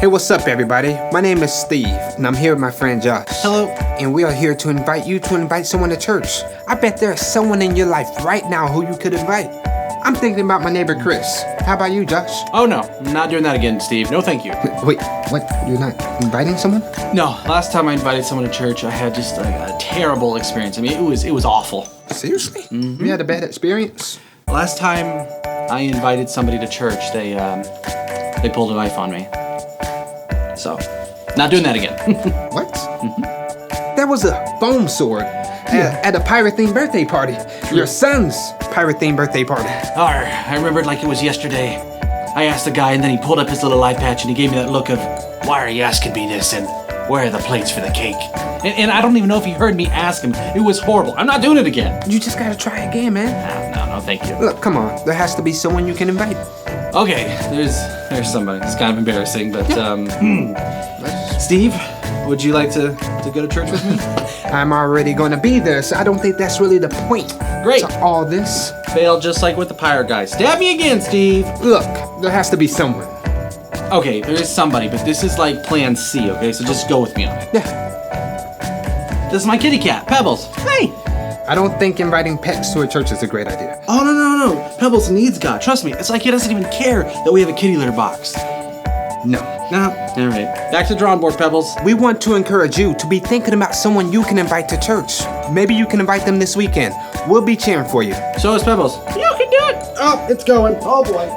Hey, what's up, everybody? My name is Steve, and I'm here with my friend Josh. Hello. And we are here to invite you to invite someone to church. I bet there's someone in your life right now who you could invite. I'm thinking about my neighbor Chris. How about you, Josh? Oh no, I'm not doing that again, Steve. No thank you. Wait, what? You're not inviting someone? No, last time I invited someone to church, I had just a terrible experience. I mean, it was awful. Seriously? You had a bad experience? Last time I invited somebody to church, they pulled a knife on me. So, not doing that again. What? That was a foam sword at a pirate-themed birthday party. Your son's pirate-themed birthday party. I remember it like it was yesterday. I asked the guy, and then he pulled up his little eye patch, and he gave me that look of, why are you asking me this, and where are the plates for the cake? And I don't even know if he heard me ask him. It was horrible. I'm not doing it again. You just gotta try again, man. No, thank you. Look, come on. There has to be someone you can invite. Okay, there's somebody. It's kind of embarrassing, but Steve, would you like to go to church with me? I'm already gonna be there, so I don't think that's really the point. Great. To all this. Failed just like with the pirate guy. Stab me again, Steve. Look, there has to be someone. Okay, there is somebody, but this is like plan C, okay? So just go with me on it. Yeah. This is my kitty cat, Pebbles. Hey! I don't think inviting pets to a church is a great idea. Oh, no. Pebbles needs God. Trust me. It's like he doesn't even care that we have a kitty litter box. No. No. All right. Back to the drawing board, Pebbles. We want to encourage you to be thinking about someone you can invite to church. Maybe you can invite them this weekend. We'll be cheering for you. So is Pebbles. You can do it. Oh, it's going. Oh, boy.